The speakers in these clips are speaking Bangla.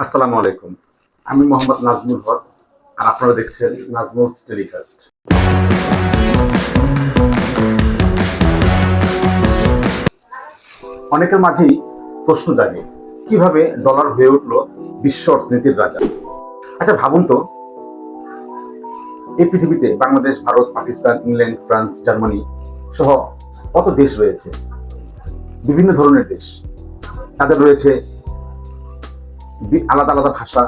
আসসালামু আলাইকুম। আমি মোহাম্মদ নাজমুল হক, আর আপনারা দেখছেন নাজমুলস টেলিকাস্ট। অনেকের মাঝেই প্রশ্ন জাগে, কিভাবে ডলার হয়ে উঠলো বিশ্ব অর্থনীতির রাজা। আচ্ছা ভাবুন তো, এই পৃথিবীতে Bangladesh, Bharat, Pakistan, England, France, Germany সহ কত দেশ রয়েছে, বিভিন্ন ধরনের দেশ। তাদের রয়েছে আলাদা আলাদা ভাষা,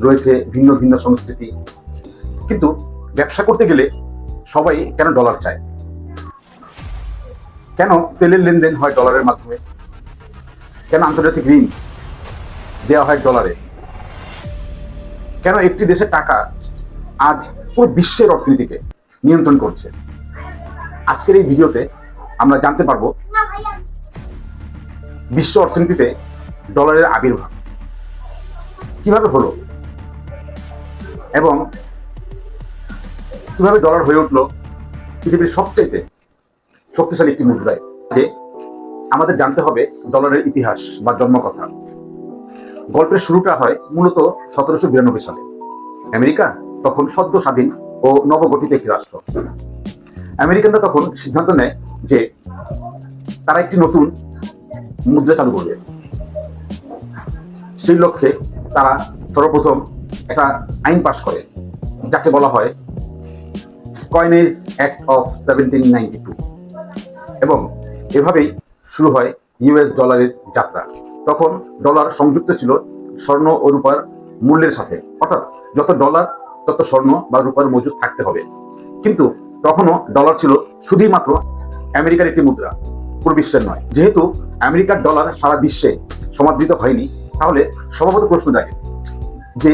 রয়েছে ভিন্ন ভিন্ন সংস্কৃতি। কিন্তু ব্যবসা করতে গেলে সবাই কেন ডলার চায়? কেন তেলের লেনদেন হয় ডলারের মাধ্যমে? কেন আন্তর্জাতিক ঋণ দেওয়া হয় ডলারে? কেন একটি দেশের টাকা আজ পুরো বিশ্বের অর্থনীতিকে নিয়ন্ত্রণ করছে? আজকের এই ভিডিওতে আমরা জানতে পারবো বিশ্ব অর্থনীতিতে ডলারের আবির্ভাব কিভাবে হলো এবং কিভাবে ডলার হয়ে উঠলো পৃথিবীর সবচেয়ে শক্তিশালী একটি মুদ্রায়। যে আমাদের জানতে হবে ডলারের ইতিহাস বা জন্মকথা। গল্পের শুরুটা হয় মূলত 1792 সালে। আমেরিকা তখন সদ্য স্বাধীন ও নবগঠিত একটি রাষ্ট্র। আমেরিকানরা তখন সিদ্ধান্ত নেয় যে তারা একটি নতুন মুদ্রা চালু করবে। সেই লক্ষ্যে তারা সর্বপ্রথম একটা আইন পাশ করে, যাকে বলা হয় কয়েনেজ অ্যাক্ট অফ 1792। এবং এভাবেই শুরু হয় ইউএস ডলারের যাত্রা। তখন ডলার সংযুক্ত ছিল স্বর্ণ ও রূপার মূল্যের সাথে, অর্থাৎ যত ডলার তত স্বর্ণ বা রূপার মজুদ থাকতে হবে। কিন্তু তখনও ডলার ছিল শুধুই মাত্র আমেরিকার একটি মুদ্রা, পুরো বিশ্বের নয়। যেহেতু আমেরিকার ডলার সারা বিশ্বে সমাদৃত হয়নি, তাহলে স্বভাবত প্রশ্ন জাগে যে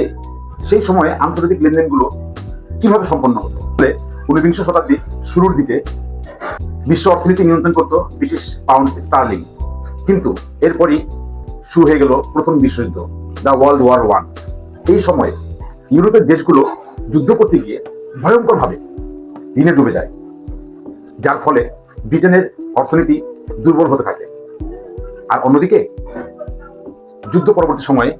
সেই সময়ে আন্তর্জাতিক লেনদেনগুলো কিভাবে সম্পন্ন হতো। 19বিংশ শতাব্দীর শুরুর দিকে বিশ্ব অর্থনীতি নিয়ন্ত্রণ করত ব্রিটিশ পাউন্ড স্টার্লিং। কিন্তু এরপরই শুরু হয়ে গেল প্রথম বিশ্বযুদ্ধ, দ্য ওয়ার্ল্ড ওয়ার ওয়ান। এই সময়ে ইউরোপের দেশগুলো যুদ্ধ করতে গিয়ে ভয়ঙ্করভাবে ঋণে ডুবে যায়, যার ফলে ব্রিটেনের অর্থনীতি দুর্বল হতে থাকে। আর অন্যদিকে যুদ্ধ পরবর্তী সময়ে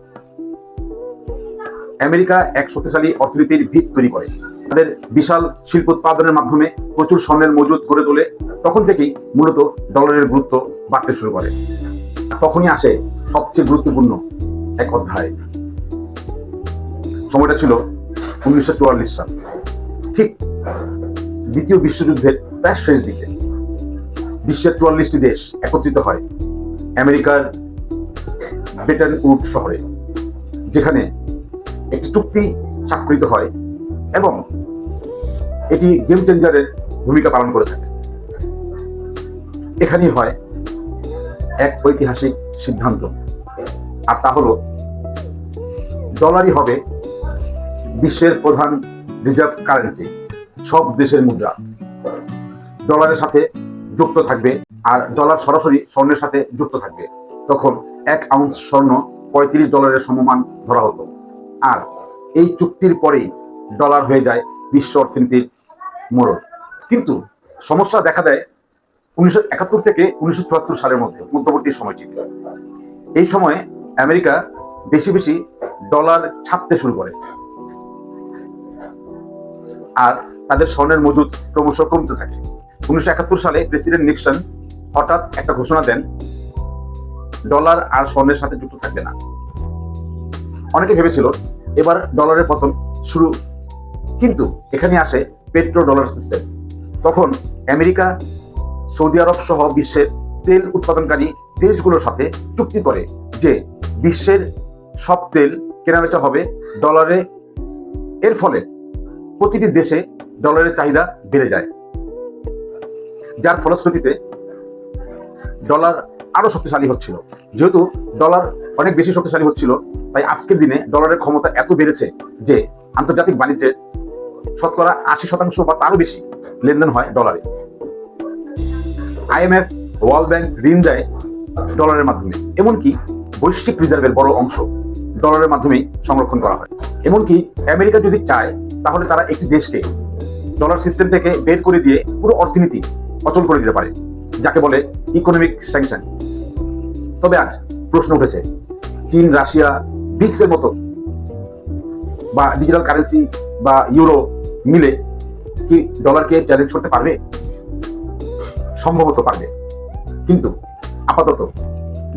আমেরিকা এক শক্তিশালী অর্থনীতির ভিত তৈরি করে। তাদের বিশাল শিল্প উৎপাদনের মাধ্যমে প্রচুর স্বর্ণের মজুদ করে তোলে। তখন থেকেই মূলত ডলারের গুরুত্ব বাড়তে শুরু করে। তখনই আসে সবচেয়ে গুরুত্বপূর্ণ এক অধ্যায়। সময়টা ছিল 1944 সাল, ঠিক দ্বিতীয় বিশ্বযুদ্ধের প্রায় শেষ দিকে। বিশ্বের 44টি দেশ একত্রিত হয় আমেরিকার ব্রেটন উড শহরে, যেখানে একটি চুক্তি স্বাক্ষরিত হয় এবং এটি গেম চেঞ্জারের ভূমিকা পালন করে থাকে। এখানেই হয় এক ঐতিহাসিক সিদ্ধান্ত, আর তা হলো ডলারই হবে বিশ্বের প্রধান রিজার্ভ কারেন্সি। সব দেশের মুদ্রা ডলারের সাথে যুক্ত থাকবে, আর ডলার সরাসরি স্বর্ণের সাথে যুক্ত থাকবে। তখন 1 আউন্স স্বর্ণ $35 সমমান ধরা হতো। আর এই চুক্তির পরেই ডলার হয়ে যায় বিশ্ব অর্থনীতির মোড়ক। কিন্তু সমস্যা দেখা দেয় 1971 থেকে 1974 সালের মধ্যবর্তী সময়টিতে। এই সময়ে আমেরিকা বেশি বেশি ডলার ছাপতে শুরু করে, আর তাদের স্বর্ণের মজুদ ক্রমশ কমতে থাকে। 1971 সালে প্রেসিডেন্ট নিক্সন হঠাৎ একটা ঘোষণা দেন, ডলার আর স্বর্ণের সাথে যুক্ত থাকবে না। অনেকে ভেবেছিল এবার ডলারের পতন শুরু, কিন্তু এখানে আসে পেট্রো ডলার সিস্টেম। তখন আমেরিকা, সৌদি আরব সহ বিশ্বের তেল উৎপাদনকারী দেশগুলোর সাথে চুক্তি করে যে বিশ্বের সব তেল কেনাবেচা হবে ডলারে। এর ফলে প্রতিটি দেশে ডলারের চাহিদা বেড়ে যায়, যার ফলশ্রুতিতে ডলার আরো শক্তিশালী হচ্ছিল। যেহেতু ডলার অনেক বেশি শক্তিশালী হচ্ছিল, তাই আজকের দিনে ডলারের ক্ষমতা এত বেড়েছে যে আন্তর্জাতিক বাণিজ্যের 80% বা তারও বেশি লেনদেন হয় ডলারে। IMF, ওয়ার্ল্ড ব্যাংক ঋণ দেয় ডলারের মাধ্যমে। এমনকি বৈশ্বিক রিজার্ভের বড় অংশ ডলারের মাধ্যমেই সংরক্ষণ করা হয়। এমনকি আমেরিকা যদি চায়, তাহলে তারা একটি দেশকে ডলার সিস্টেম থেকে বের করে দিয়ে পুরো অর্থনীতি অচল করে দিতে পারে, যাকে বলে ইকোনমিক স্যাংশন। তবে আজ প্রশ্ন উঠেছে, চীন, রাশিয়া, ব্রিক্সের মতো বা ডিজিটাল কারেন্সি বা ইউরো মিলে কি ডলারকে চ্যালেঞ্জ করতে পারবে? সম্ভবত পারবে, কিন্তু আপাতত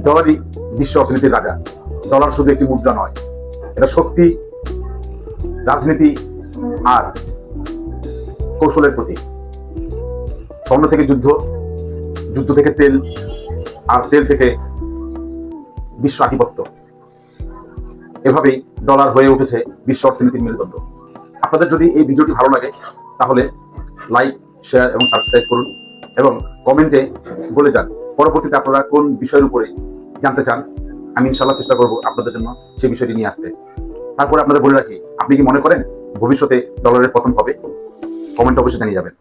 ডলারই বিশ্ব অর্থনীতির রাজা। ডলার শুধু একটি মুদ্রা নয়, এটা শক্তি, রাজনীতি আর কৌশলের প্রতীক। স্বর্ণ থেকে যুদ্ধ, যুদ্ধ থেকে তেল, আর তেল থেকে বিশ্ব আধিপত্য। এভাবেই ডলার হয়ে উঠেছে বিশ্ব অর্থনীতির মেরুদণ্ড। আপনাদের যদি এই ভিডিওটি ভালো লাগে তাহলে লাইক, শেয়ার এবং সাবস্ক্রাইব করুন এবং কমেন্টে বলে যান পরবর্তীতে আপনারা কোন বিষয়ের উপরে জানতে চান। আমি ইনশাআল্লাহ চেষ্টা করব আপনাদের জন্য সেই বিষয়টি নিয়ে আসতে। তারপরে আপনাদের বলে রাখি, আপনি কি মনে করেন ভবিষ্যতে ডলারের পতন হবে? কমেন্ট অবশ্যই জানিয়ে যাবেন।